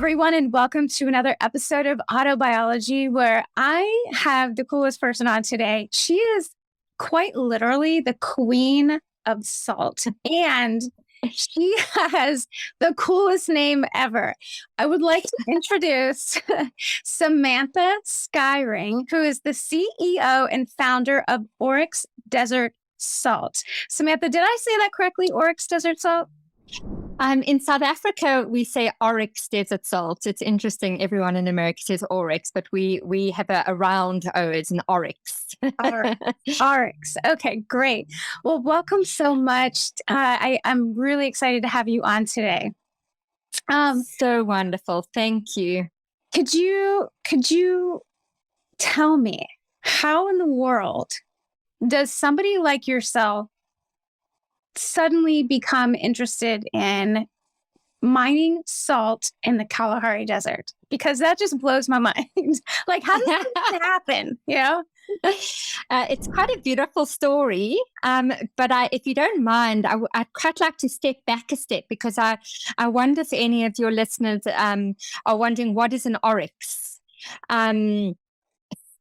everyone, and welcome to another episode of Autobiology, where I have the coolest person on today. She is quite literally the queen of salt, and she has the coolest name ever. I would like to introduce Samantha Skyring, who is the CEO and founder of Oryx Desert Salt. Samantha, did I say that correctly? Oryx Desert Salt? In South Africa, we say Oryx Desert Salt. It's interesting. Everyone in America says Oryx, but we have a round O. It's an Oryx. Oryx. Okay, great. Well, welcome so much. I'm really excited to have you on today. So wonderful. Thank you. Could you tell me how in the world does somebody like yourself suddenly become interested in mining salt in the Kalahari Desert? Because that just blows my mind. Like, how does that happen? You know? It's quite a beautiful story, but if you don't mind, I'd quite like to step back a step, because I wonder if any of your listeners are wondering, what is an oryx? Because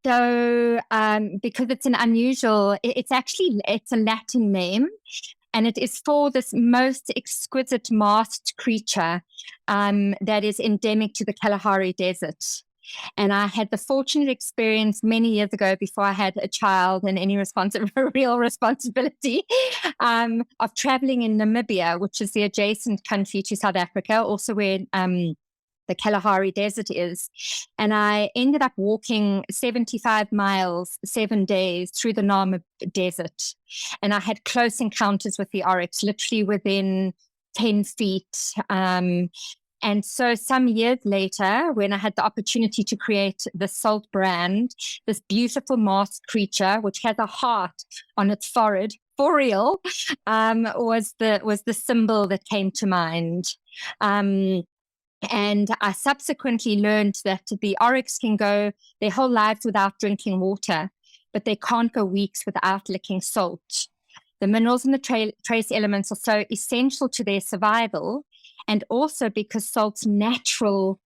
it's an unusual, it's a Latin name. And it is for this most exquisite masked creature that is endemic to the Kalahari Desert. And I had the fortunate experience many years ago, before I had a child and any real responsibility, of traveling in Namibia, which is the adjacent country to South Africa, also where the Kalahari Desert is. And I ended up walking 75 miles, 7 days through the Namib Desert. And I had close encounters with the oryx, literally within 10 feet. And so some years later, when I had the opportunity to create the salt brand, this beautiful masked creature, which has a heart on its forehead, for real, was the symbol that came to mind. And I subsequently learned that the oryx can go their whole lives without drinking water, but they can't go weeks without licking salt. The minerals and the trace elements are so essential to their survival, and also because salt's natural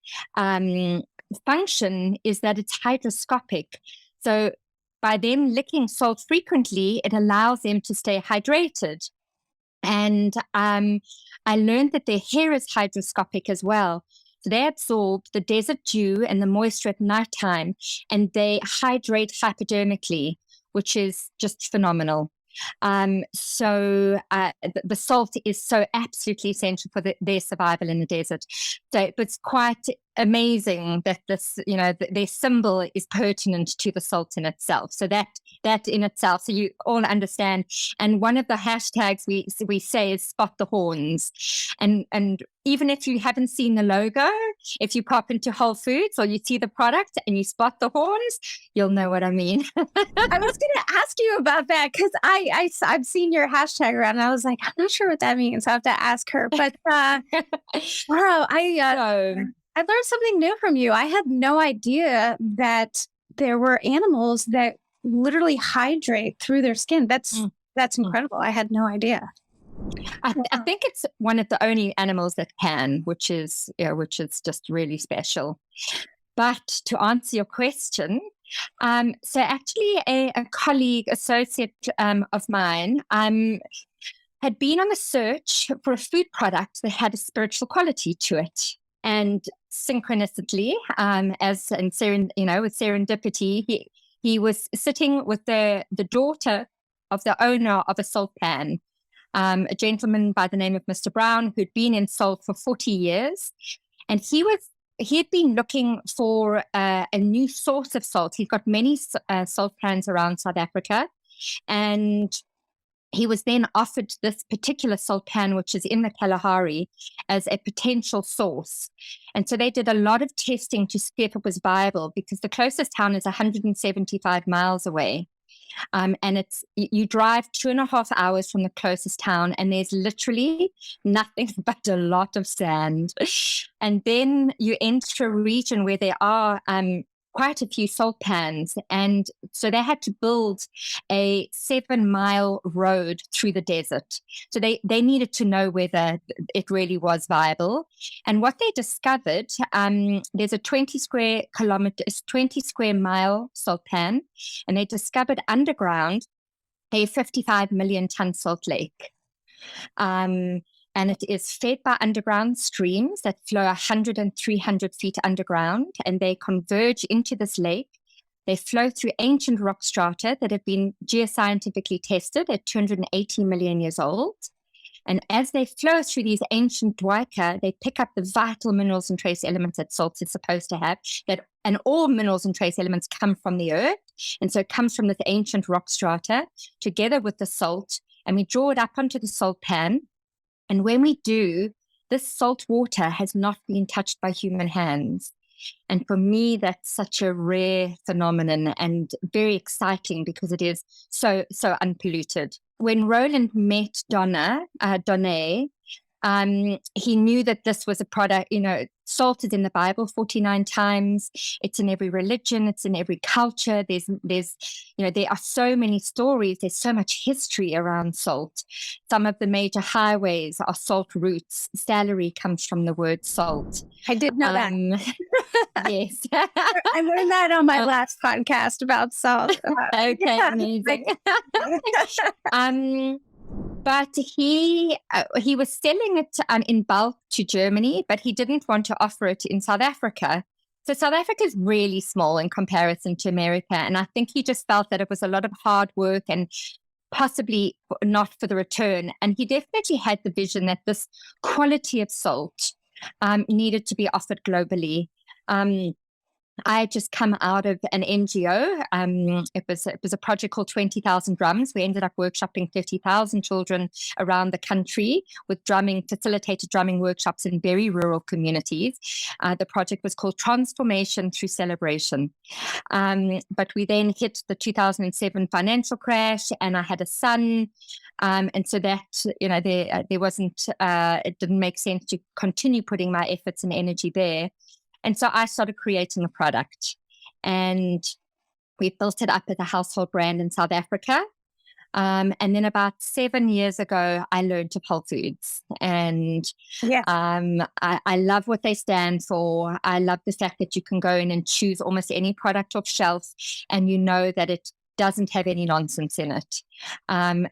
function is that it's hygroscopic. So by them licking salt frequently, it allows them to stay hydrated. And I learned that their hair is hygroscopic as well. So they absorb the desert dew and the moisture at nighttime, and they hydrate hypodermically, which is just phenomenal. So the salt is so absolutely essential for their survival in the desert. So it's quite amazing that their symbol is pertinent to the salt in itself. So that in itself, so you all understand. And one of the hashtags we say is spot the horns. And even if you haven't seen the logo, if you pop into Whole Foods or you see the product and you spot the horns, you'll know what I mean. I was going to ask you about that, because I've seen your hashtag around, and I was like, I'm not sure what that means. I have to ask her. But wow, I learned something new from you. I had no idea that there were animals that literally hydrate through their skin. That's incredible. I had no idea. I think it's one of the only animals that can, which is just really special. But to answer your question, so actually a colleague, associate of mine, had been on a search for a food product that had a spiritual quality to it. And synchronicity, with serendipity, he was sitting with the daughter of the owner of a salt pan, a gentleman by the name of Mr. Brown, who'd been in salt for 40 years. And he had been looking for a new source of salt. He's got many salt pans around South Africa. And he was then offered this particular salt pan, which is in the Kalahari, as a potential source. And so they did a lot of testing to see if it was viable, because the closest town is 175 miles away. And you drive 2.5 hours from the closest town, and there's literally nothing but a lot of sand. And then you enter a region where there are quite a few salt pans. And so they had to build a 7-mile road through the desert. So they needed to know whether it really was viable. And what they discovered, there's a 20 square mile salt pan, and they discovered underground a 55 million ton salt lake. And it is fed by underground streams that flow 100 and 300 feet underground, and they converge into this lake. They flow through ancient rock strata that have been geoscientifically tested at 280 million years old. And as they flow through these ancient duica, they pick up the vital minerals and trace elements that salt is supposed to have. And all minerals and trace elements come from the earth. And so it comes from this ancient rock strata together with the salt. And we draw it up onto the salt pan. And when we do, this salt water has not been touched by human hands. And for me, that's such a rare phenomenon and very exciting because it is so unpolluted. When Roland met Donna, he knew that this was a product, salt is in the Bible 49 times. It's in every religion. It's in every culture. There are so many stories. There's so much history around salt. Some of the major highways are salt routes. Celery comes from the word salt. I did know that. Yes. I learned that on my last podcast about salt. Okay, amazing. But he was selling it in bulk to Germany, but he didn't want to offer it in South Africa. So South Africa is really small in comparison to America. And I think he just felt that it was a lot of hard work and possibly not for the return. And he definitely had the vision that this quality of salt needed to be offered globally. I had just come out of an NGO. It was a project called 20,000 Drums. We ended up workshopping 30,000 children around the country with facilitated drumming workshops in very rural communities. The project was called Transformation Through Celebration. But we then hit the 2007 financial crash, and I had a son. And so that, there wasn't, it didn't make sense to continue putting my efforts and energy there. And so I started creating a product, and we built it up as a household brand in South Africa. And then about 7 years ago, I learned of Whole Foods, and I love what they stand for. I love the fact that you can go in and choose almost any product off shelf, and you know that it doesn't have any nonsense in it.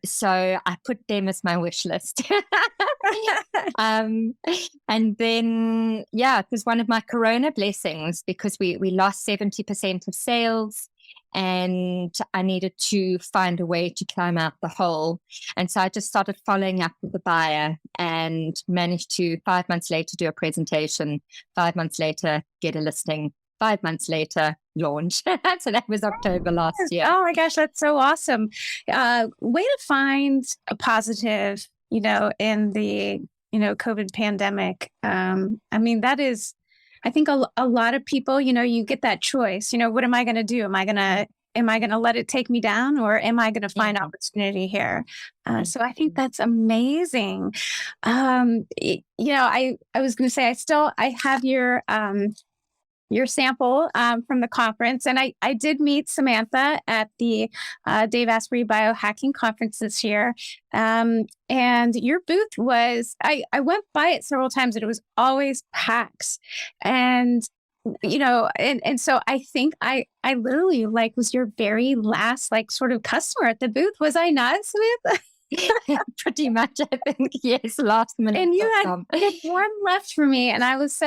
So I put them as my wish list. And then, it was one of my Corona blessings because we lost 70% of sales, and I needed to find a way to climb out the hole. And so I just started following up with the buyer and managed to 5 months later do a presentation, 5 months later get a listing, 5 months later launch. So that was October last year. Oh my gosh, that's so awesome. Way to find a positive, in the, COVID pandemic. That is, I think a lot of people, you get that choice, what am I going to do? Am I going to let it take me down, or am I going to find opportunity here? So I think that's amazing. I was going to say, I have your sample from the conference. And I did meet Samantha at the Dave Asprey Biohacking conference this year. And your booth was, I went by it several times, and it was always packed. And, and so I think I literally was your very last sort of customer at the booth. Was I not, Samantha? Pretty much, I think. Yes, last minute. And you had one left for me, and I was so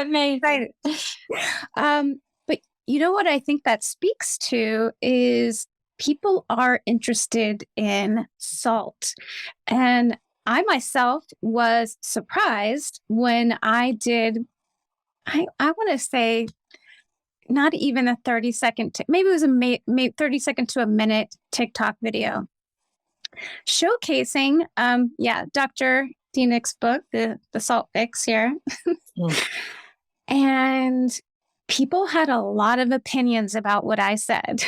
amazing. But what I think that speaks to is people are interested in salt. And I myself was surprised when I did, I want to say, not even a 30-second, maybe it was a 30-second to a minute TikTok video showcasing, Dr. Dienick's book, the Salt Fix here. And people had a lot of opinions about what I said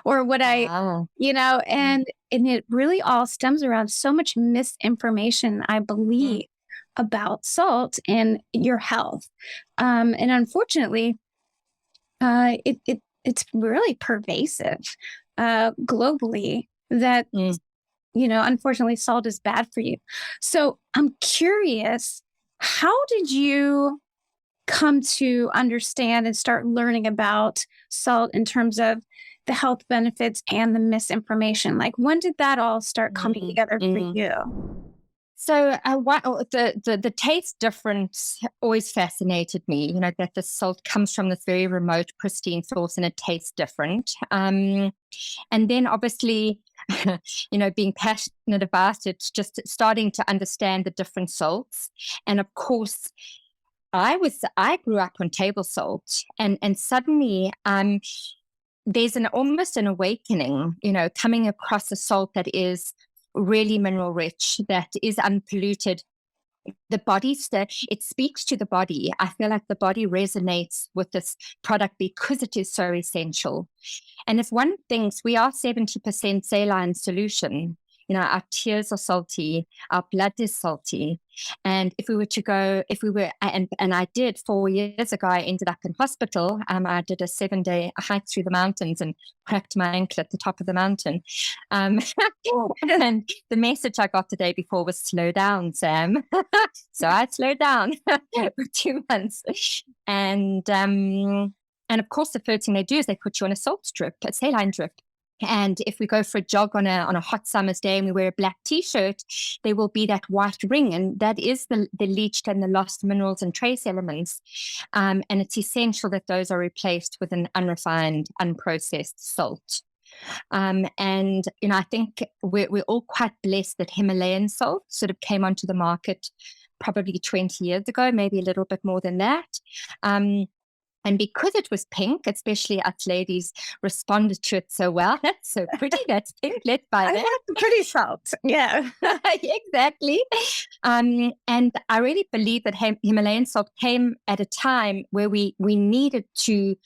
or what and it really all stems around so much misinformation, I believe, about salt and your health. And unfortunately, It's really pervasive globally that, Mm. unfortunately, salt is bad for you. So I'm curious, how did you come to understand and start learning about salt in terms of the health benefits and the misinformation? Like, when did that all start coming Mm. together for Mm. you? So the taste difference always fascinated me. That the salt comes from this very remote, pristine source, and it tastes different. And then obviously, being passionate about it, just starting to understand the different salts. And of course, I grew up on table salt, and suddenly there's almost an awakening, coming across a salt that is really mineral rich, that is unpolluted. The body it speaks to the body. I feel like the body resonates with this product because it is so essential. And if one thinks we are 70% saline solution, our tears are salty, our blood is salty. And if we were, and I did 4 years ago, I ended up in hospital. I did a 7-day hike through the mountains and cracked my ankle at the top of the mountain. And the message I got the day before was slow down, Sam. So I slowed down for 2 months. And of course, the first thing they do is they put you on a salt drip, a saline drip. And if we go for a jog on a hot summer's day and we wear a black T-shirt, there will be that white ring, and that is the leached and the lost minerals and trace elements. And it's essential that those are replaced with an unrefined, unprocessed salt. And I think we're all quite blessed that Himalayan salt sort of came onto the market probably 20 years ago, maybe a little bit more than that. And because it was pink, especially us ladies responded to it so well. That's so pretty. That's pink. Let's buy that. I like the pretty salt. Yeah. Exactly. And I really believe that Himalayan salt came at a time where we needed the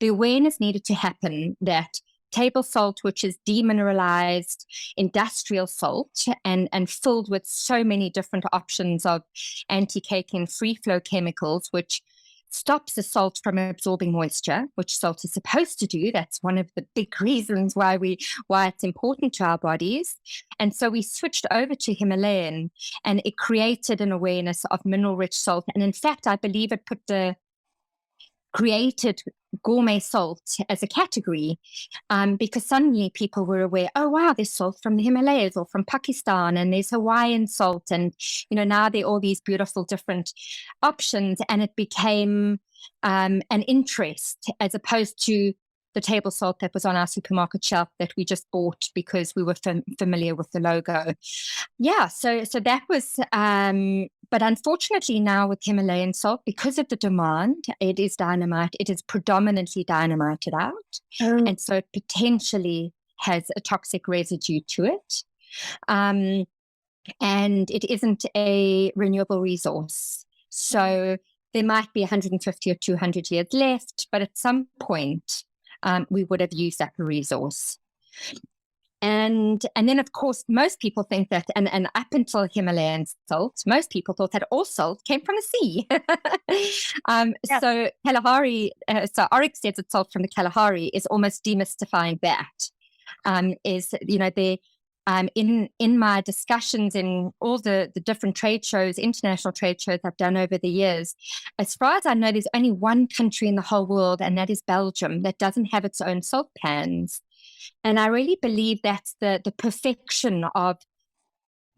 awareness needed to happen that table salt, which is demineralized industrial salt and filled with so many different options of anti-cake and free flow chemicals, which stops the salt from absorbing moisture, which salt is supposed to do. That's one of the big reasons why it's important to our bodies. And so we switched over to Himalayan, and it created an awareness of mineral-rich salt. And in fact, I believe it created gourmet salt as a category, because suddenly people were aware, oh wow, there's salt from the Himalayas or from Pakistan, and there's Hawaiian salt, and now there are all these beautiful different options, and it became an interest as opposed to the table salt that was on our supermarket shelf that we just bought because we were familiar with the logo. Yeah, so that was, but unfortunately now with Himalayan salt, because of the demand, it is dynamite. It is predominantly dynamited out. Oh. And so it potentially has a toxic residue to it. And it isn't a renewable resource. So there might be 150 or 200 years left, but at some point, we would have used up a resource. And then, of course, most people think that, and up until Himalayan salt, most people thought that all salt came from the sea. Yes. So Kalahari, so Oryx Desert Salt from the Kalahari is almost demystifying that. In my discussions in all the different trade shows, international trade shows I've done over the years, as far as I know, there's only one country in the whole world, and that is Belgium, that doesn't have its own salt pans. And I really believe that's the perfection of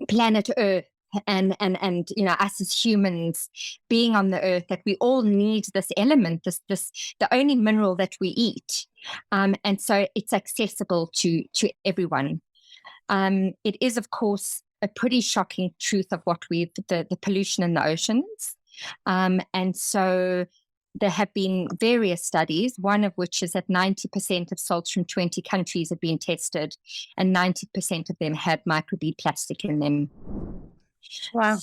planet Earth and us as humans being on the earth, that we all need this element, this the only mineral that we eat. And so it's accessible to everyone. It is, of course, a pretty shocking truth of what the pollution in the oceans. And so there have been various studies, one of which is that 90% of salts from 20 countries have been tested, and 90% of them had microbead plastic in them. Wow.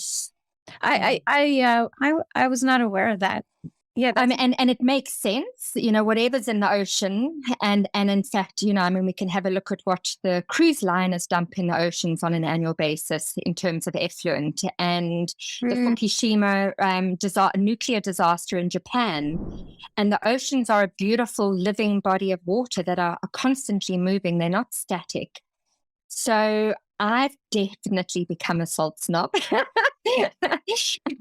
I was not aware of that. Yeah. And it makes sense, whatever's in the ocean. And in fact, we can have a look at what the cruise liners dump in the oceans on an annual basis in terms of effluent. And the Fukushima nuclear disaster in Japan. And the oceans are a beautiful living body of water that are constantly moving. They're not static. So I've definitely become a salt snob.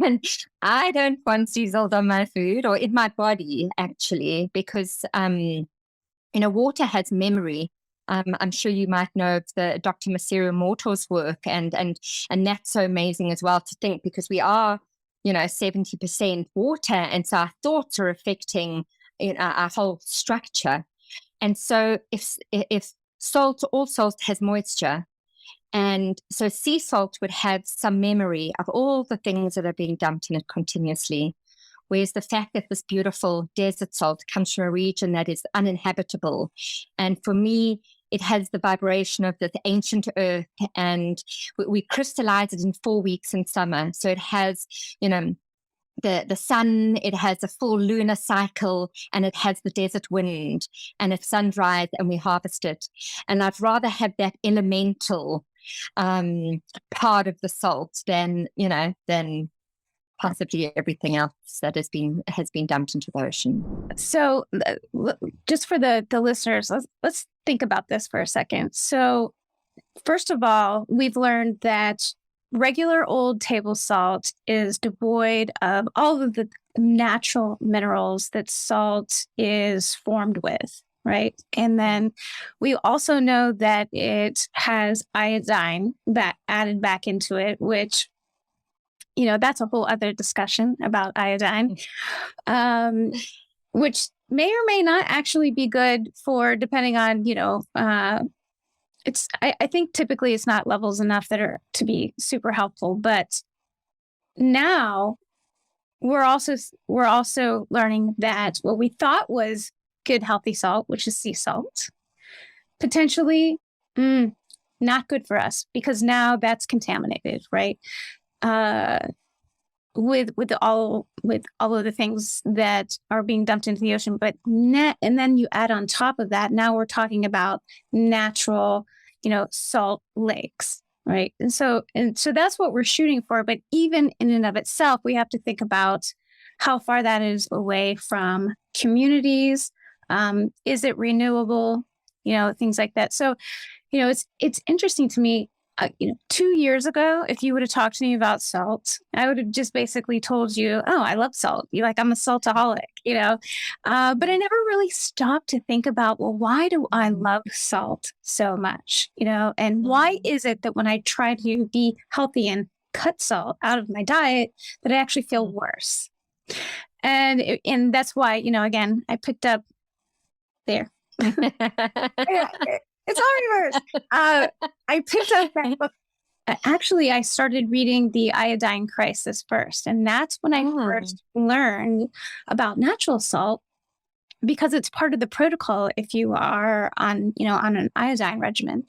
And I don't want sea salt on my food or in my body, actually, because, water has memory. I'm sure you might know of the Dr. Masaru Emoto's work, and that's so amazing as well to think, because we are, 70% water, and so our thoughts are affecting our whole structure. And so if all salt has moisture, and so sea salt would have some memory of all the things that are being dumped in it continuously. Whereas the fact that this beautiful desert salt comes from a region that is uninhabitable. And for me, it has the vibration of the ancient earth, and we crystallize it in 4 weeks in summer. So it has, the sun, it has a full lunar cycle, and it has the desert wind, and it's sunrise, and we harvest it. And I'd rather have that elemental part of the salt than possibly everything else that has been dumped into the ocean. So just for the listeners, let's think about this for a second. So first of all, we've learned that regular old table salt is devoid of all of the natural minerals that salt is formed with, right? And then we also know that it has iodine that added back into it, which, that's a whole other discussion about iodine, which may or may not actually be good for, depending on, I think typically it's not levels enough that are to be super helpful, but now we're also learning that what we thought was good, healthy salt, which is sea salt, potentially not good for us, because now that's contaminated, right? With all of the things that are being dumped into the ocean, and then you add on top of that, now we're talking about natural, salt lakes, right? And so that's what we're shooting for. But even in and of itself, we have to think about how far that is away from communities. Is it renewable? Things like that. So, it's interesting to me. 2 years ago, if you would have talked to me about salt, I would have just basically told you, "Oh, I love salt. I'm a saltaholic," But I never really stopped to think about, well, why do I love salt so much? And why is it that when I try to be healthy and cut salt out of my diet, that I actually feel worse? And that's why, again, I picked up there. It's all reversed. I picked up that book. Actually, I started reading The Iodine Crisis first. And that's when I first learned about natural salt, because it's part of the protocol if you are on an iodine regimen.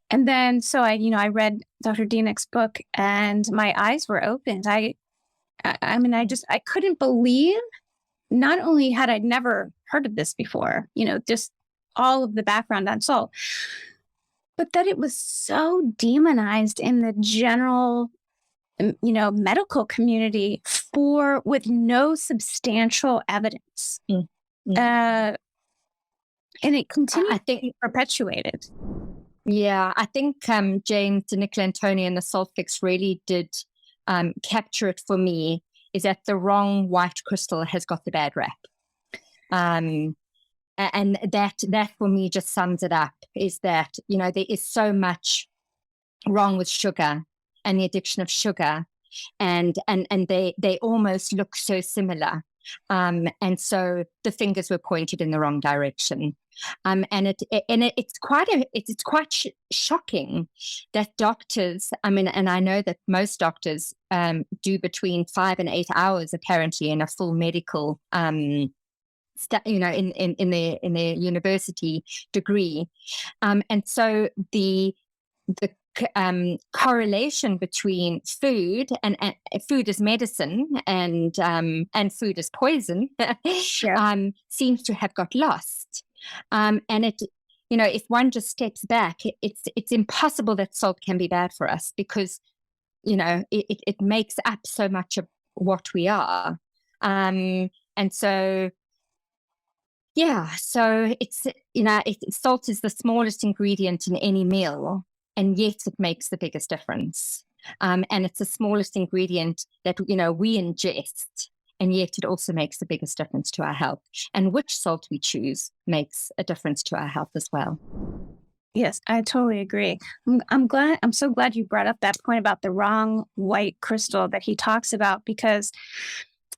And then, so I read Dr. Dienek's book, and my eyes were opened. I couldn't believe, not only had I never heard of this before, just all of the background on salt, but that it was so demonized in the general, medical community with no substantial evidence. And it continued to be perpetuated. Yeah, I think James DiNicolantonio and the Salt Fix really did capture it for me, is that the wrong white crystal has got the bad rap. And that for me just sums it up, is that, there is so much wrong with sugar and the addiction of sugar, and they almost look so similar. And so the fingers were pointed in the wrong direction. And it's quite shocking that doctors, and I know that most doctors do between 5 and 8 hours apparently in a full medical in their university degree, and so the correlation between food and food is medicine and food is poison seems to have got lost. And it, if one just steps back, it's impossible that salt can be bad for us, because it makes up so much of what we are. And so it's, salt is the smallest ingredient in any meal, and yet it makes the biggest difference. And it's the smallest ingredient that, we ingest, and yet it also makes the biggest difference to our health. And which salt we choose makes a difference to our health as well. Yes, I totally agree. I'm so glad you brought up that point about the wrong white crystal that he talks about, because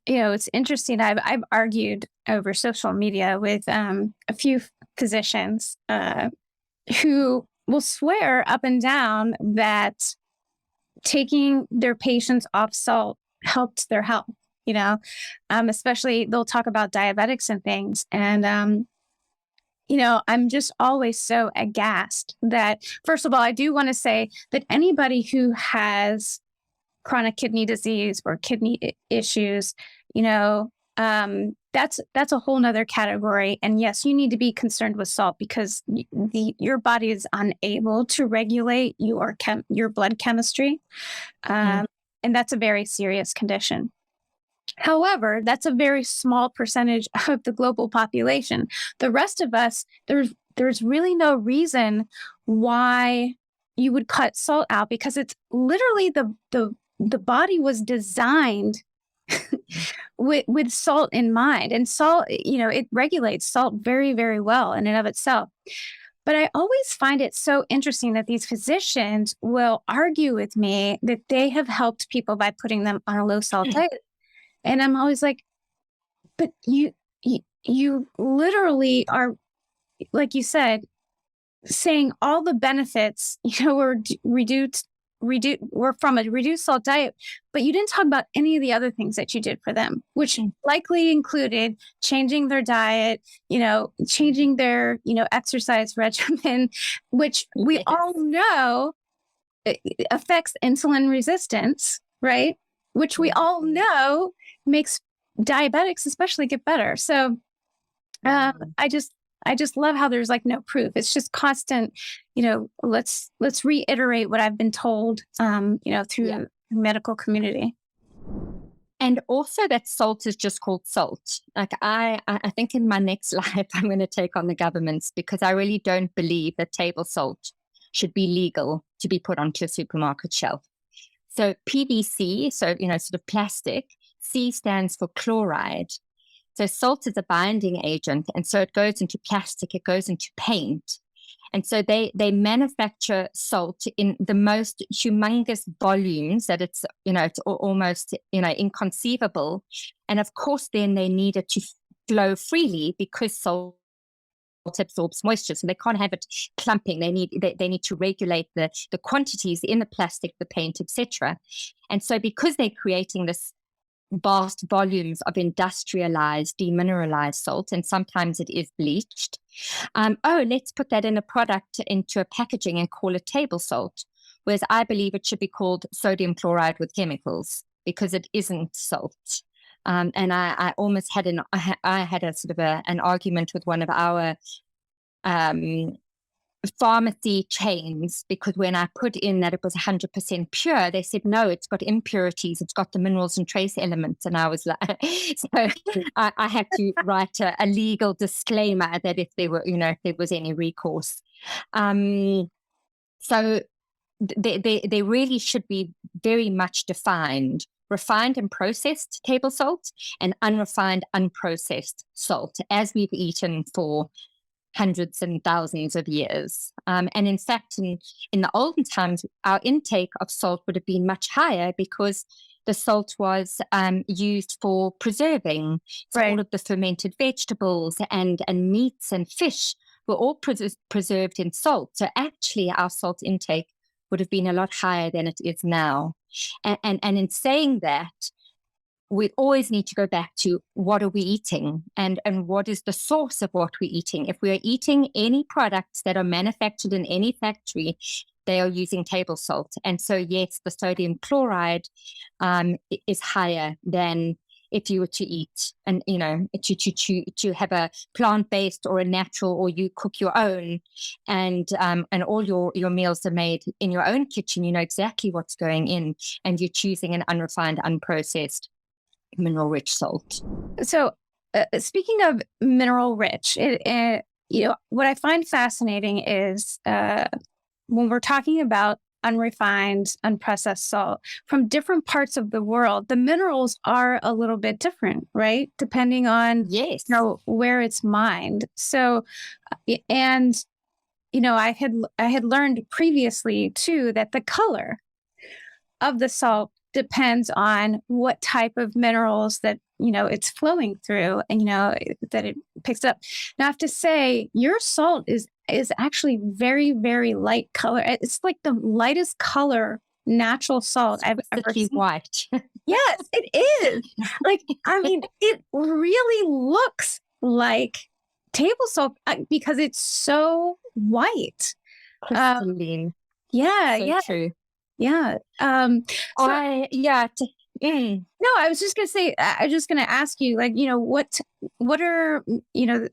it's interesting. I've argued over social media with a few physicians who will swear up and down that taking their patients off salt helped their health. Especially they'll talk about diabetics and things. And, I'm just always so aghast that, first of all, I do want to say that anybody who has chronic kidney disease or kidney issues, that's a whole nother category. And yes, you need to be concerned with salt, because your body is unable to regulate your blood chemistry. And that's a very serious condition. However, that's a very small percentage of the global population. The rest of us, there's really no reason why you would cut salt out, because it's literally the body was designed with salt in mind. And salt, it regulates salt very, very well in and of itself. But I always find it so interesting that these physicians will argue with me that they have helped people by putting them on a low salt diet. And I'm always like, but you literally are, like you said, saying all the benefits, were were from a reduced salt diet, but you didn't talk about any of the other things that you did for them, which likely included changing their diet, changing their, exercise regimen, which we all know affects insulin resistance, right? Which we all know makes diabetics especially get better. So I just love how there's like no proof. It's just constant, let's reiterate what I've been told, through the medical community. And also that salt is just called salt. Like I think in my next life, I'm going to take on the governments, because I really don't believe that table salt should be legal to be put onto a supermarket shelf. So PVC, sort of plastic, C stands for chloride. So salt is a binding agent, and so it goes into plastic, it goes into paint. And so they manufacture salt in the most humongous volumes that it's almost, inconceivable. And of course, then they need it to flow freely, because salt absorbs moisture, so they can't have it clumping. They need to regulate the quantities in the plastic, the paint, etc. And so because they're creating this vast volumes of industrialized, demineralized salt, and sometimes it is bleached, let's put that in a product, into a packaging, and call it table salt, whereas I believe it should be called sodium chloride with chemicals, because it isn't salt. And I almost had I had a sort of an argument with one of our pharmacy chains, because when I put in that it was 100% pure, they said, no, it's got impurities, it's got the minerals and trace elements. And I was like, so I had to write a legal disclaimer that if there was any recourse. So they really should be very much defined: refined and processed table salt, and unrefined, unprocessed salt, as we've eaten for hundreds and thousands of years. And in fact, in the olden times, our intake of salt would have been much higher, because the salt was used for preserving. So all of the fermented vegetables and meats and fish were all preserved in salt. So actually, our salt intake would have been a lot higher than it is now. And in saying that, we always need to go back to what are we eating, and what is the source of what we're eating. If we are eating any products that are manufactured in any factory they are using table salt. And so, yes, the sodium chloride is higher than if you were to eat and, to have a plant-based or a natural, or you cook your own, and all your meals are made in your own kitchen. You know exactly what's going in, and you're choosing an unrefined, unprocessed, mineral-rich salt. So, speaking of mineral rich, what I find fascinating is when we're talking about unrefined, unprocessed salt from different parts of the world, the minerals are a little bit different, right? Depending on Yes, where it's mined. So, and I had learned previously too that the color of the salt depends on what type of minerals that it's flowing through, and that it picks up. Now I have to say, your salt is actually very, very light color. It's like the lightest color natural salt I've ever seen. white. Yes, it is. Like, I mean, it really looks like table salt because it's so white. Crystalline. Yeah, So yeah, true. yeah. No, I was just gonna say, I was just gonna ask you, like, what are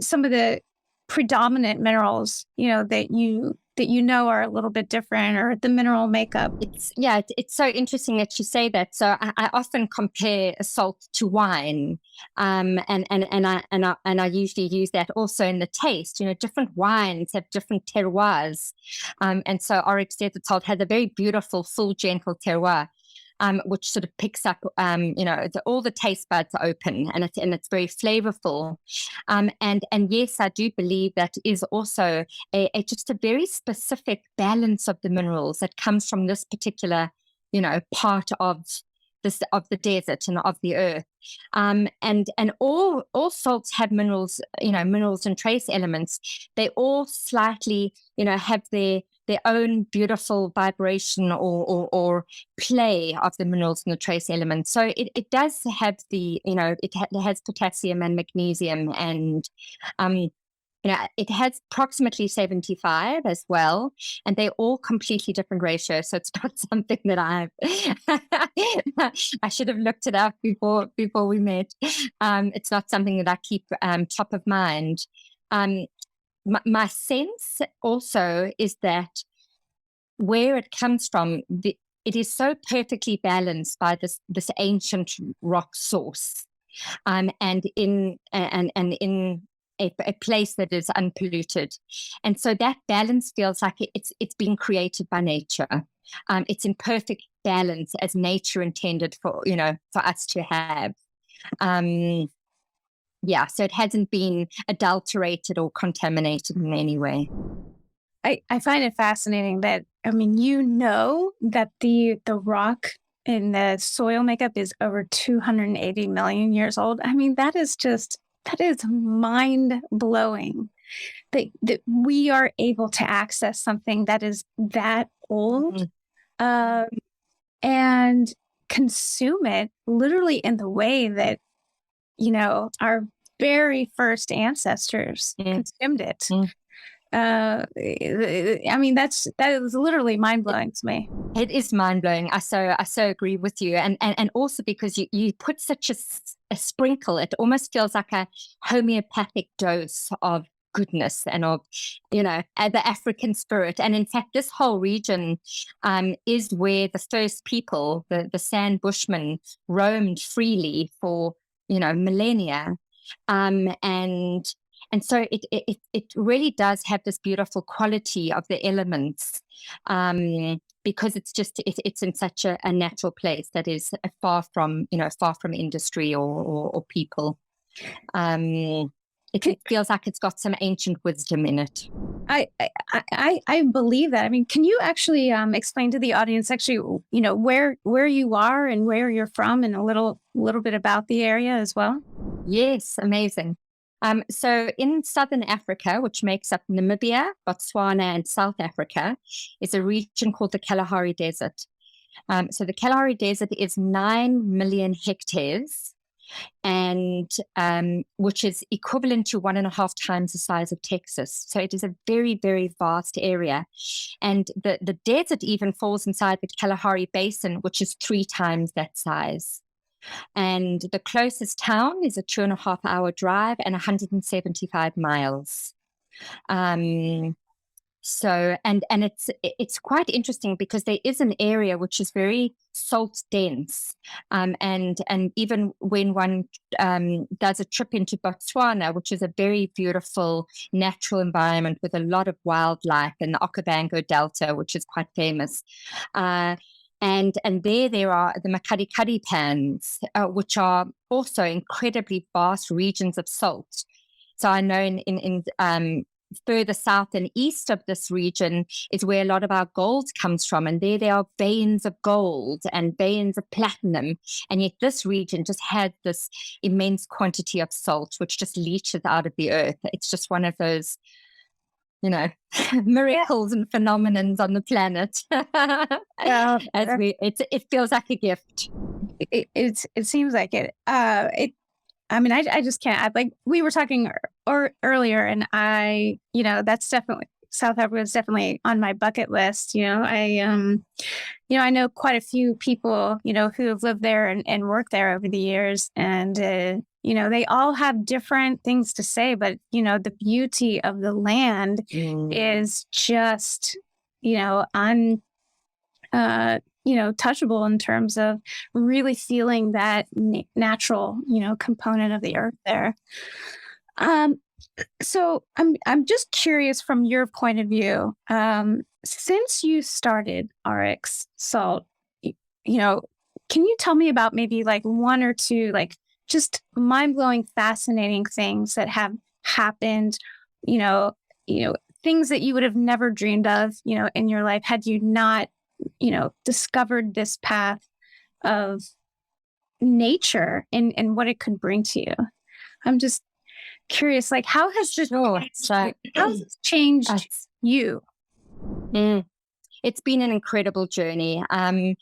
some of the predominant minerals, that you are a little bit different, or the mineral makeup. It's so interesting that you say that. So I often compare a salt to wine, and I usually use that also in the taste. Different wines have different terroirs, and so Oryx Desert Salt has a very beautiful, full, gentle terroir. Which sort of picks up, all the taste buds are open, and it's very flavorful. And yes, I do believe that is also just a very specific balance of the minerals that comes from this particular, part of the desert and of the earth. And all salts have minerals, minerals and trace elements. They all slightly, have their own beautiful vibration or play of the minerals and the trace elements. So it does have it has potassium and magnesium, and it has approximately 75 as well, and they're all completely different ratios. So it's not something that I should have looked it up before we met. It's not something that I keep top of mind. My sense also is that where it comes from, it is so perfectly balanced by this ancient rock source, and in a place that is unpolluted, and so that balance feels like it's being created by nature. It's in perfect balance as nature intended for us to have. So it hasn't been adulterated or contaminated in any way. I find it fascinating that, I mean, that the rock in the soil makeup is over 280 million years old. I mean, that is mind blowing that we are able to access something that is that old, and consume it literally in the way that, our very first ancestors consumed it. I mean, that is literally mind blowing to me. It is mind blowing. I so agree with you, and also because you put such a sprinkle, it almost feels like a homeopathic dose of goodness and of the African spirit. And in fact, this whole region is where the first people, the Sand Bushmen, roamed freely for millennia, and so it really does have this beautiful quality of the elements, because it's in such a natural place that is far from industry or people. It feels like it's got some ancient wisdom in it. I believe that. I mean, can you actually explain to the audience where you are and where you're from, and a little bit about the area as well? Yes, amazing. So in Southern Africa, which makes up Namibia, Botswana, and South Africa, is a region called the Kalahari Desert. So the Kalahari Desert is 9 million hectares, and which is equivalent to 1.5 times the size of Texas. So it is a very, very vast area. And the desert even falls inside the Kalahari Basin, which is 3 times that size. And the closest town is a 2.5 hour drive and 175 miles. So, and it's quite interesting because there is an area which is very salt dense, and even when one does a trip into Botswana, which is a very beautiful natural environment with a lot of wildlife, and the Okavango Delta, which is quite famous, and there are the Makadikadi pans, which are also incredibly vast regions of salt. So I know in further south and east of this region is where a lot of our gold comes from, and there are veins of gold and veins of platinum, and yet this region just had this immense quantity of salt which just leaches out of the earth. It's just one of those, miracles and phenomenons on the planet. Yeah. It feels like a gift. It seems like it. I just can't. We were talking earlier, and that's definitely, South Africa is definitely on my bucket list. I know quite a few people, who have lived there and worked there over the years, and they all have different things to say, but the beauty of the land is just, touchable in terms of really feeling that natural, component of the earth there. So I'm just curious from your point of view, since you started Oryx Salt, can you tell me about maybe like one or two, like just mind-blowing, fascinating things that have happened, things that you would have never dreamed of, in your life had you not discovered this path of nature and what it could bring to you. I'm just curious, like, how has this changed you? It's been an incredible journey. I've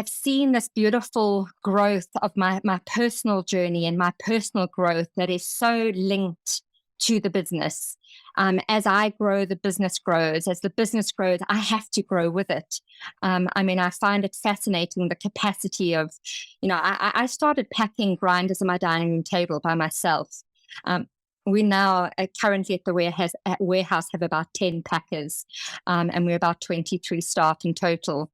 seen this beautiful growth of my personal journey and my personal growth that is so linked to the business. As I grow, the business grows. As the business grows, I have to grow with it. I find it fascinating, the capacity of, I started packing grinders on my dining room table by myself. We now currently at the warehouse have about 10 packers, and we're about 23 staff in total.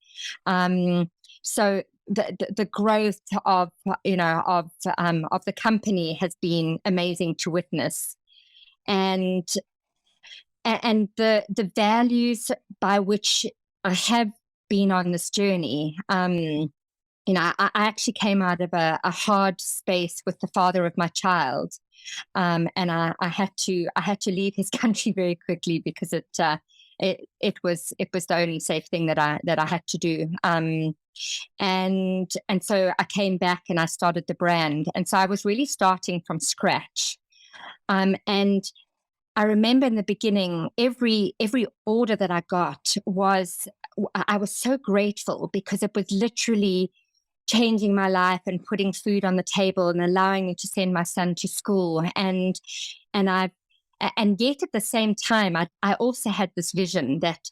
So the growth of the company has been amazing to witness. And the values by which I have been on this journey, I actually came out of a hard space with the father of my child, and I had to leave his country very quickly because it was the only safe thing that I had to do. And so I came back and I started the brand, and so I was really starting from scratch. And I remember in the beginning, every order that I got I was so grateful because it was literally changing my life and putting food on the table and allowing me to send my son to school. And yet at the same time, I also had this vision that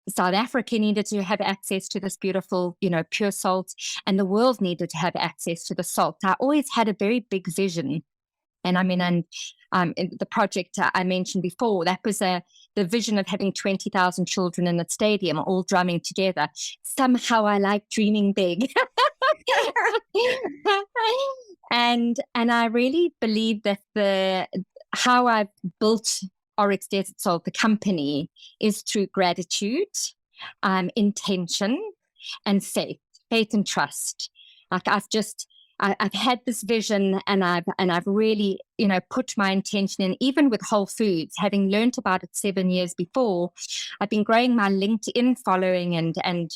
South Africa needed to have access to this beautiful, pure salt, and the world needed to have access to the salt. I always had a very big vision. And the project I mentioned before, that was the vision of having 20,000 children in a stadium all drumming together. Somehow I like dreaming big. and I really believe that how I've built Oryx Desert Salt, the company, is through gratitude, intention, and faith and trust. Like I've had this vision, and I've really, put my intention in. Even with Whole Foods, having learned about it 7 years before, I've been growing my LinkedIn following and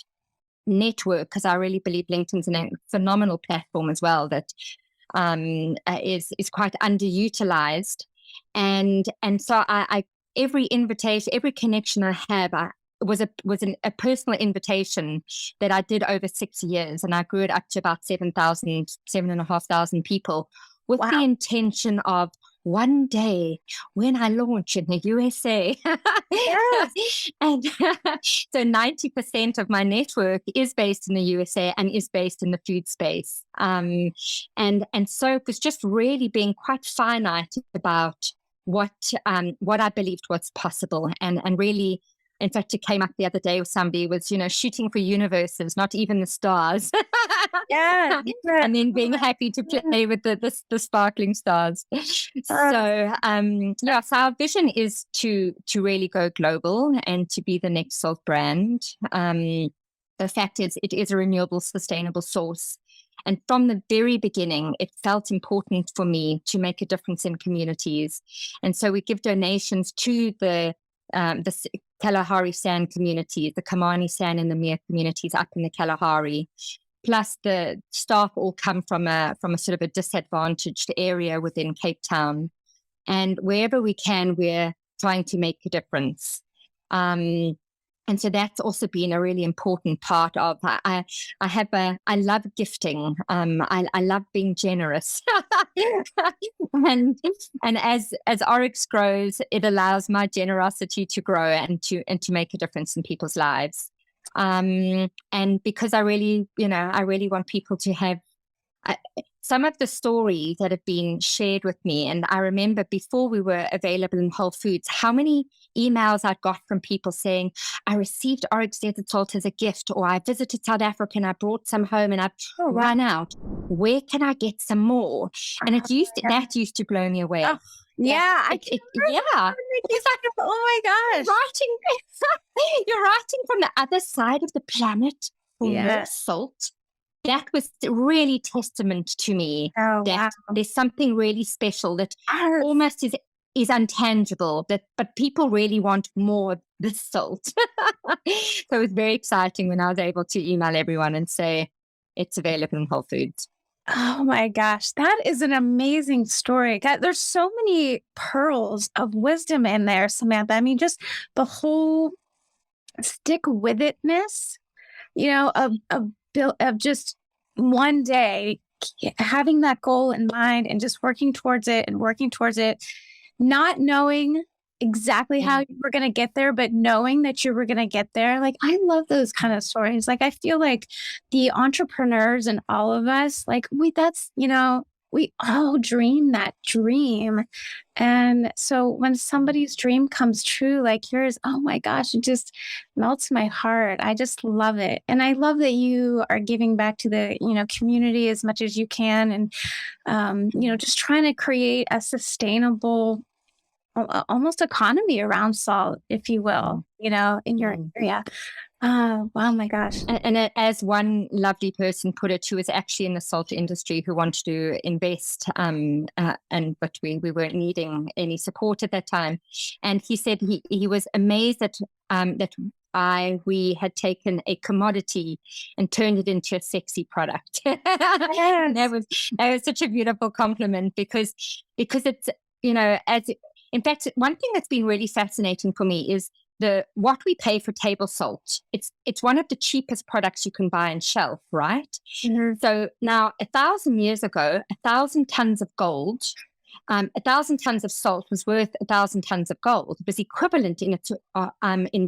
network, because I really believe LinkedIn's a phenomenal platform as well that is quite underutilized. And so I every invitation, every connection I have, a personal invitation that I did over 6 years, and I grew it up to about 7,500 people, with the intention of one day when I launch in the USA. Yes. And so 90% of my network is based in the USA and is based in the food space. And so it was just really being quite finite about what I believed was possible, and really, in fact, it came up the other day with somebody, was, shooting for universes, not even the stars. Yeah. And then being happy to play with the sparkling stars. So so our vision is to really go global and to be the next salt brand. The fact is, it is a renewable, sustainable source. And from the very beginning, it felt important for me to make a difference in communities. And so we give donations to the Kalahari sand communities, the Kamani sand and the Mir communities up in the Kalahari. Plus, the staff all come from a sort of a disadvantaged area within Cape Town. And wherever we can, we're trying to make a difference. And so that's also been a really important part of, I love gifting. I love being generous. and as Oryx grows, it allows my generosity to grow and to make a difference in people's lives. And because I really want people to have some of the stories that have been shared with me. And I remember before we were available in Whole Foods, how many emails I got from people saying, I received Oryx Desert Salt as a gift, or I visited South Africa and I brought some home and I've run out. Where can I get some more? And that used to blow me away. Oh, yeah. Yeah. Oh my gosh. You're writing from the other side of the planet for more salt. That was really testament to me that there's something really special that almost is untangible, but people really want more of this salt. So it was very exciting when I was able to email everyone and say it's available in Whole Foods. Oh my gosh, that is an amazing story. God, there's so many pearls of wisdom in there, Samantha. I mean, just the whole stick with itness, of just one day having that goal in mind and just working towards it, not knowing exactly how you were going to get there, but knowing that you were going to get there. Like, I love those kind of stories. Like, I feel like the entrepreneurs and all of us, like we all dream that dream. And so when somebody's dream comes true, like yours, oh my gosh, it just melts my heart. I just love it. And I love that you are giving back to the, community as much as you can. And, just trying to create a sustainable, almost economy around salt, if you will, in your area. Oh, wow, my gosh. And as one lovely person put it, who was actually in the salt industry, who wanted to invest, but we weren't needing any support at that time. And he said he was amazed that we had taken a commodity and turned it into a sexy product. Yes. that was such a beautiful compliment because it's, in fact, one thing that's been really fascinating for me is what we pay for table salt. It's one of the cheapest products you can buy on shelf, right? Mm-hmm. So now, 1,000 years ago, 1,000 tons of gold, 1,000 tons of salt was worth 1,000 tons of gold. It was equivalent in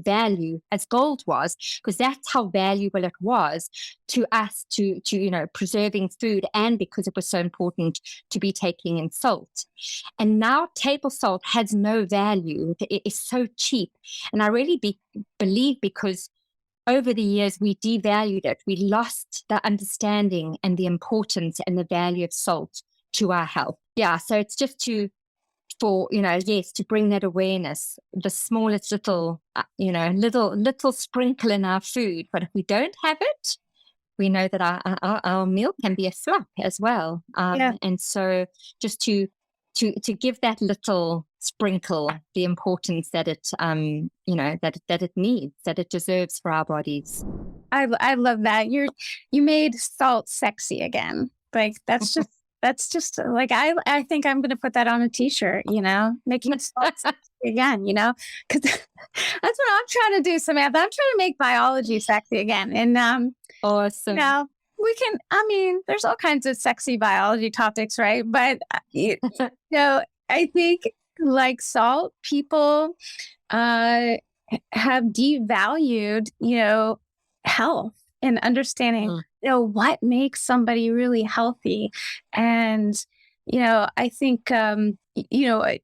value as gold was, because that's how valuable it was to us to preserving food, and because it was so important to be taking in salt. And now table salt has no value. It is so cheap. And I really believe because over the years we devalued it. We lost the understanding and the importance and the value of salt to our health. Yeah, so it's just to bring that awareness, the smallest little sprinkle in our food. But if we don't have it, we know that our meal can be a slop as well. And so just to give that little sprinkle the importance that it that it needs, that it deserves for our bodies. I love that. You made salt sexy again. Like, that's That's just like, I think I'm going to put that on a t-shirt, making salt sexy again, because that's what I'm trying to do, Samantha. I'm trying to make biology sexy again. And, Awesome. there's all kinds of sexy biology topics, right? But, I think like salt, people have devalued, health and understanding, what makes somebody really healthy. And, I think,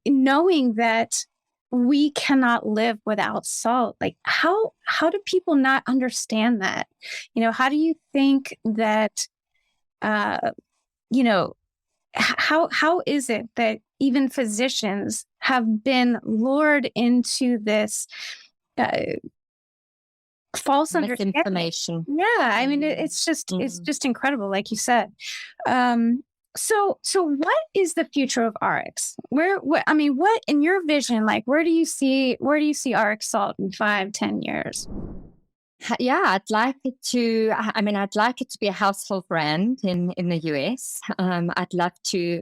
knowing that we cannot live without salt, like how do people not understand that? How do you think that, how is it that even physicians have been lured into this false understanding? Misinformation. Yeah, it's just incredible, like you said. So what is the future of Oryx? What in your vision, like where do you see Oryx Salt in 5-10 years? Yeah, I'd like it to be a household brand in the US. I'd love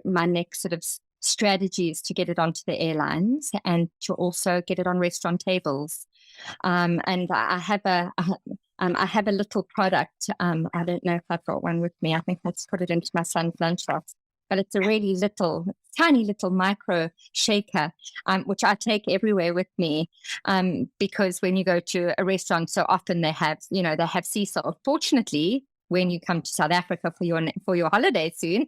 my next sort of strategy is to get it onto the airlines and to also get it on restaurant tables. And I have a little product. I don't know if I've got one with me. I think let's put it into my son's lunchbox. But it's a really tiny little micro shaker, which I take everywhere with me, because when you go to a restaurant, so often they have sea salt. Fortunately, when you come to South Africa for your holiday soon,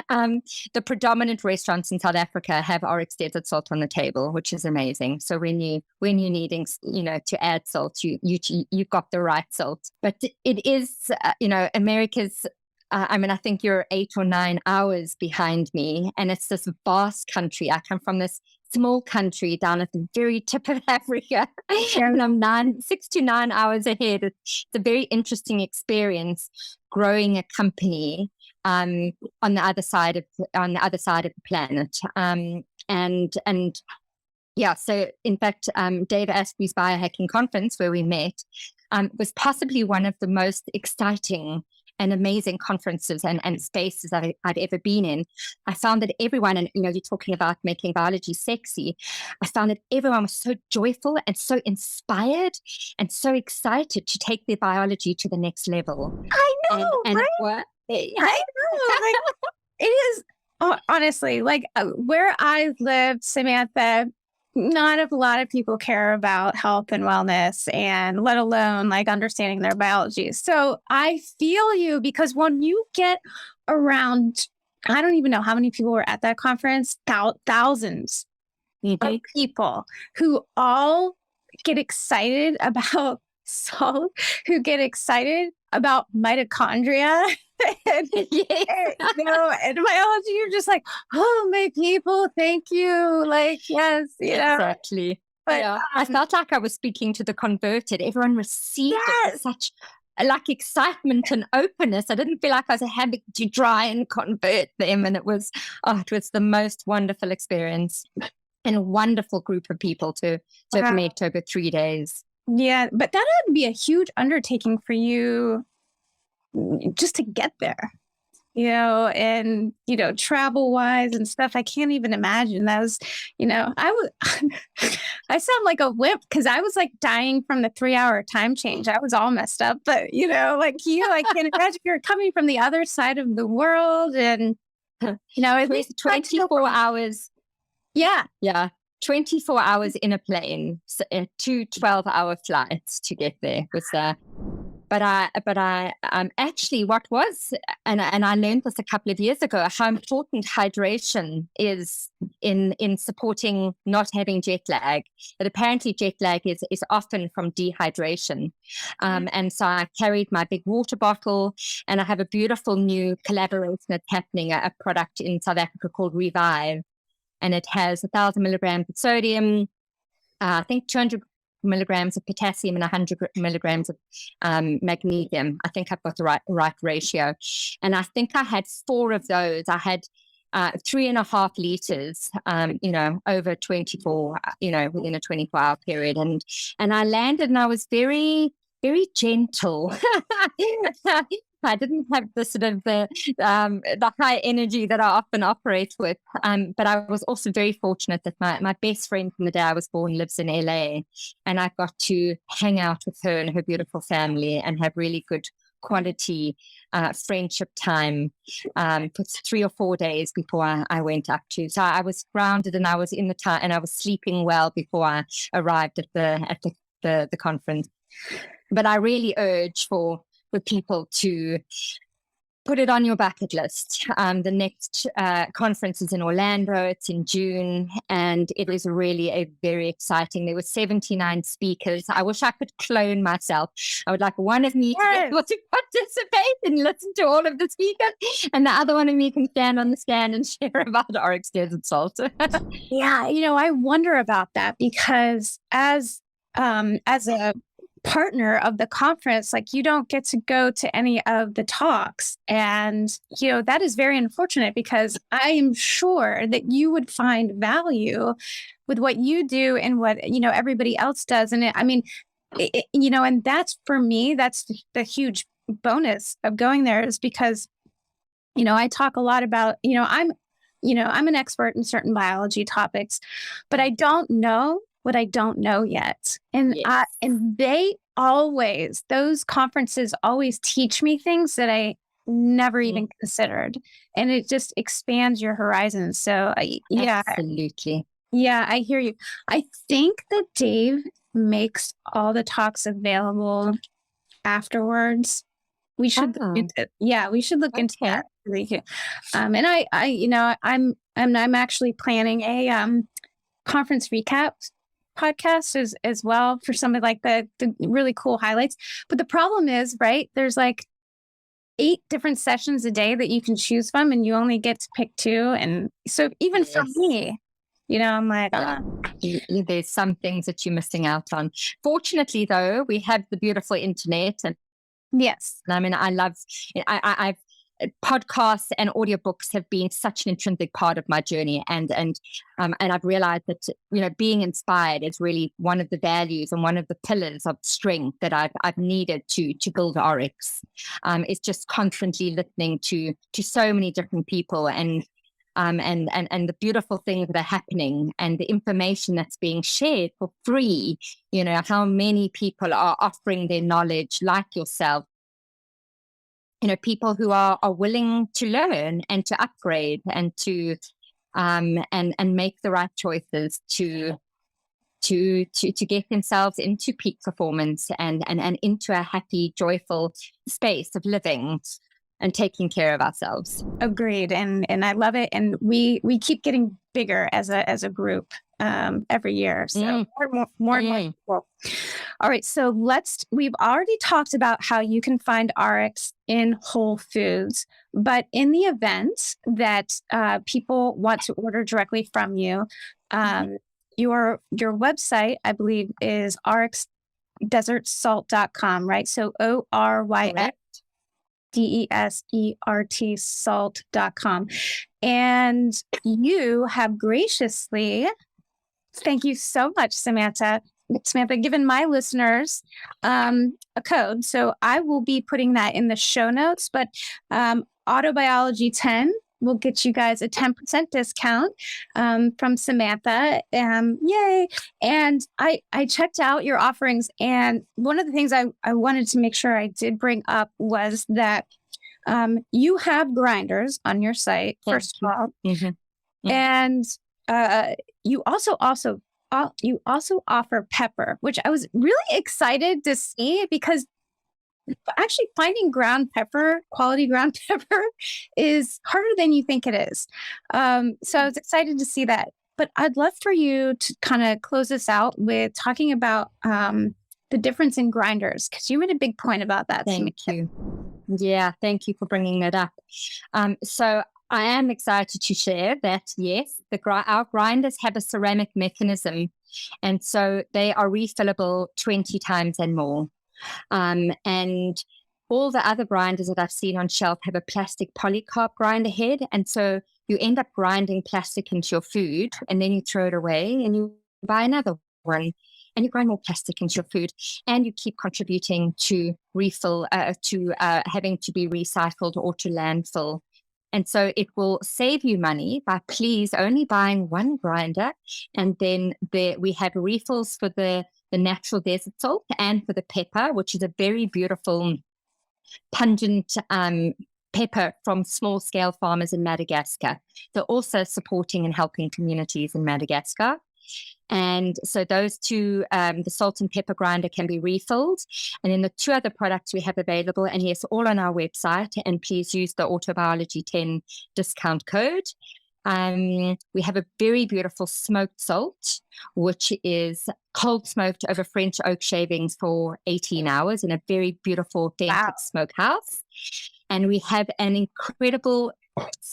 the predominant restaurants in South Africa have Oryx Desert Salt on the table, which is amazing. So when you're needing, to add salt, you've got the right salt. But it is, America's. I think you're 8 or 9 hours behind me, and it's this vast country. I come from this small country down at the very tip of Africa, and I'm 6 to 9 hours ahead. It's a very interesting experience growing a company on the other side of the planet. So in fact, Dave Asprey's Biohacking conference where we met was possibly one of the most exciting and amazing conferences and spaces that I'd ever been in. I found that everyone, and you're talking about making biology sexy, I found that everyone was so joyful and so inspired and so excited to take their biology to the next level. I know, right? I know. Like, it is, honestly, like where I live, Samantha, not a lot of people care about health and wellness, and let alone like understanding their biology. So I feel you, because when you get around, I don't even know how many people were at that conference, thousands of people who all get excited about salt, who get excited about mitochondria. And biology, you're just like, oh, my people, thank you. Like, yes, exactly. But I felt like I was speaking to the converted. Everyone received it with such like excitement and openness. I didn't feel like I was having to try and convert them, and it was the most wonderful experience and a wonderful group of people to have met over 3 days. Yeah, but that would be a huge undertaking for you just to get there, and, travel wise and stuff. I can't even imagine. That was, I sound like a wimp because I was like dying from the 3-hour time change. I was all messed up, but I can't imagine you're coming from the other side of the world, and, at least 24 hours. Yeah. Yeah. 24 hours in a plane, so, 2 12-hour flights to get there was but I actually what was, and I learned this a couple of years ago, how important hydration is in supporting not having jet lag. That apparently jet lag is often from dehydration. And so I carried my big water bottle, and I have a beautiful new collaboration that's happening, a product in South Africa called Revive. And it has 1,000 milligrams of sodium, I think 200 milligrams of potassium, and 100 milligrams of magnesium. I think I've got the right ratio. And I think I had 4 of those. I had 3.5 liters, over 24, within a 24-hour period. And I landed, and I was very, very gentle. I didn't have the sort of the high energy that I often operate with. But I was also very fortunate that my best friend from the day I was born lives in LA, and I got to hang out with her and her beautiful family and have really good quality friendship time for 3 or 4 days before I went up to. So I was grounded, and I was in the time, and I was sleeping well before I arrived at the conference. But I really urge for people to put it on your bucket list. The next conference is in Orlando. It's in June, and it is really a very exciting. There were 79 speakers. I wish I could clone myself. I would like one of me to be able to participate and listen to all of the speakers, and the other one of me can stand on the stand and share about Oryx Desert Salt. Yeah, I wonder about that, because as a partner of the conference, like, you don't get to go to any of the talks, and that is very unfortunate, because I am sure that you would find value with what you do and what everybody else does. And and that's, for me, that's the huge bonus of going there, is because I talk a lot about I'm an expert in certain biology topics, but I don't know what I don't know yet. And Yes. and those conferences always teach me things that I never even considered. And it just expands your horizons. So Absolutely. yeah, I hear you. I think that Dave makes all the talks available afterwards. We should look into, we should look into that. And I'm actually planning a conference recap podcast as well, for some of like the really cool highlights. But the problem is, right, there's like 8 different sessions a day that you can choose from, and you only get to pick 2. And so even for me, I'm like, there's some things that you're missing out on. Fortunately, though, we have the beautiful internet, and yes, I mean, I've podcasts and audiobooks have been such an intrinsic part of my journey, and I've realized that being inspired is really one of the values and one of the pillars of strength that I've needed to build Oryx. It's just constantly listening to so many different people, and the beautiful things that are happening, and the information that's being shared for free. How many people are offering their knowledge, like yourself. People who are willing to learn and to upgrade and to and make the right choices to get themselves into peak performance and into a happy, joyful space of living and taking care of ourselves. Agreed. And I love it. And we keep getting bigger as a group every year. So more and more people. All right. So we've already talked about how you can find Oryx in Whole Foods, but in the event that people want to order directly from you, your website, I believe, is oryxdesertsalt.com, right? So ORYX salt.com. And you have graciously, thank you so much, Samantha, given my listeners a code. So I will be putting that in the show notes, but Autobiology 10 will get you guys a 10% discount from Samantha. Yay. And I checked out your offerings, and one of the things I wanted to make sure I did bring up was that you have grinders on your site, first of all. And you also offer pepper, which I was really excited to see, because actually finding quality ground pepper is harder than you think it is. So I was excited to see that. But I'd love for you to kind of close this out with talking about the difference in grinders, because you made a big point about that. Thank you. Yeah, thank you for bringing that up. So I am excited to share that, yes, our grinders have a ceramic mechanism, and so they are refillable 20 times and more. And all the other grinders that I've seen on shelf have a plastic polycarb grinder head, and so you end up grinding plastic into your food, and then you throw it away and you buy another one. and you grind more plastic into your food, and you keep contributing to having to be recycled or to landfill. And so it will save you money by please only buying one grinder. And then we have refills for the natural desert salt and for the pepper, which is a very beautiful, pungent pepper from small-scale farmers in Madagascar. They're also supporting and helping communities in Madagascar. And so those two, the salt and pepper grinder can be refilled. And then the two other products we have available, and yes, all on our website. And please use the Autobiology 10 discount code. We have a very beautiful smoked salt, which is cold smoked over French oak shavings for 18 hours in a very beautiful, authentic smokehouse. And we have an incredible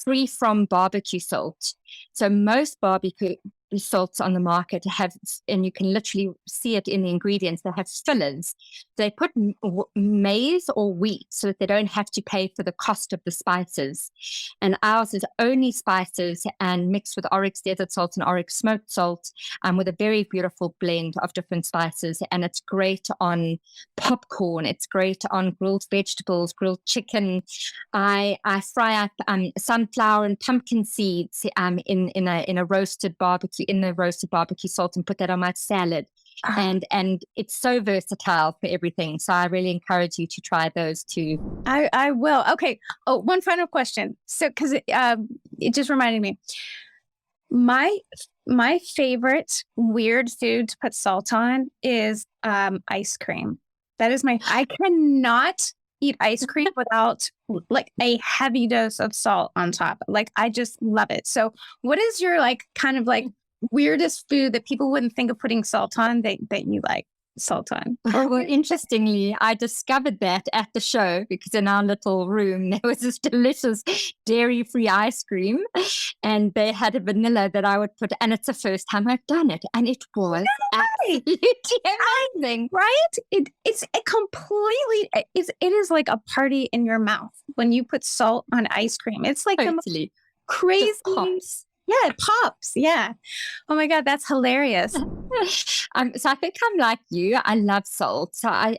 free from barbecue salt. So most barbecue salts on the market have, and you can literally see it in the ingredients, they have fillers. They put maize or wheat so that they don't have to pay for the cost of the spices. And ours is only spices and mixed with Oryx Desert Salt and Oryx Smoked Salt, with a very beautiful blend of different spices. And it's great on popcorn. It's great on grilled vegetables, grilled chicken. I fry up sunflower and pumpkin seeds in a roasted barbecue, in the roasted barbecue salt, and put that on my salad. And it's so versatile for everything. So I really encourage you to try those too. I will. Okay. Oh, one final question. So, because it just reminded me, my favorite weird food to put salt on is ice cream. That is I cannot eat ice cream without like a heavy dose of salt on top. Like, I just love it. So what is your kind of weirdest food that people wouldn't think of putting salt on that you like salt on? Well, interestingly, I discovered that at the show because in our little room there was this delicious dairy-free ice cream, and they had a vanilla that I would put, and it's the first time I've done it, and it was absolutely amazing, right? It's a completely it is like a party in your mouth when you put salt on ice cream. It's like totally. the crazy pops. Yeah, it pops. Yeah. Oh my God, that's hilarious. So I think I'm like you. I love salt. So I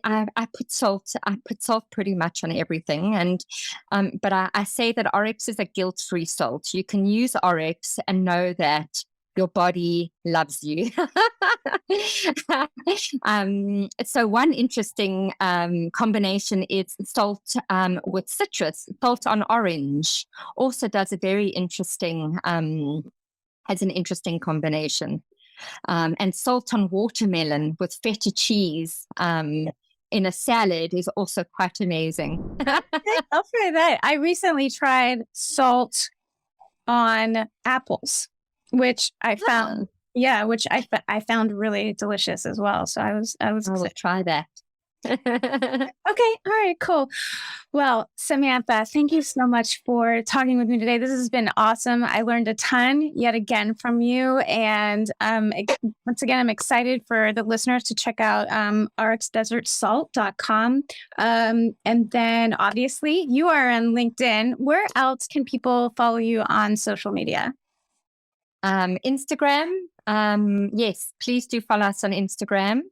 put salt. I put salt pretty much on everything. And but I say that Oryx is a guilt-free salt. You can use Oryx and know that your body loves you. So one interesting combination is salt with citrus. Salt on orange also does a very interesting, has an interesting combination. And salt on watermelon with feta cheese in a salad is also quite amazing. I'll try that. I recently tried salt on apples, which I found, which I found really delicious as well. So I was I'll try that. Okay. All right, cool. Well, Samantha, thank you so much for talking with me today. This has been awesome. I learned a ton yet again from you. And once again, I'm excited for the listeners to check out oryxdesertsalt.com. And then obviously you are on LinkedIn. Where else can people follow you on social media? Instagram. Yes, please do follow us on Instagram.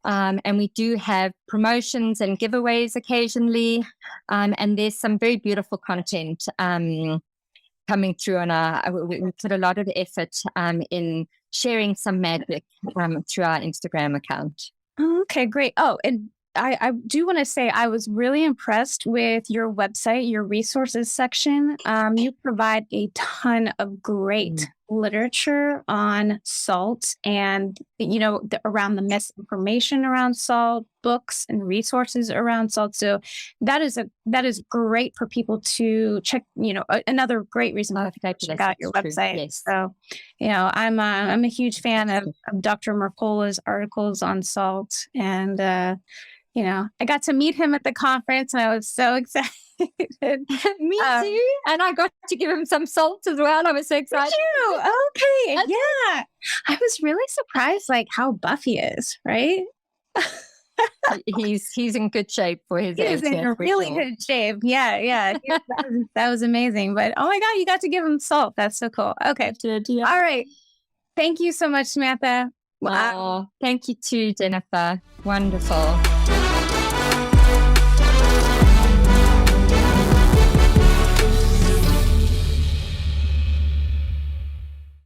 And we do have promotions and giveaways occasionally. And there's some very beautiful content coming through on we put a lot of effort in sharing some magic through our Instagram account. Okay, great. Oh, and I do want to say I was really impressed with your website, your resources section. You provide a ton of great literature on salt and, around the misinformation around salt, books and resources around salt. So that is great for people to check, another great reason to check out your website. Yes. So, I'm a huge fan of Dr. Mercola's articles on salt, and, I got to meet him at the conference and I was so excited. Me too. And I got to give him some salt as well. I was so excited. Okay. Yeah. I was really surprised how buff he is, right? He's in good shape for his age. He's in really good shape. Yeah. That was amazing. But oh my God, you got to give him salt. That's so cool. Okay. I did, yeah. All right. Thank you so much, Samantha. Wow. Thank you too, Jennifer. Wonderful.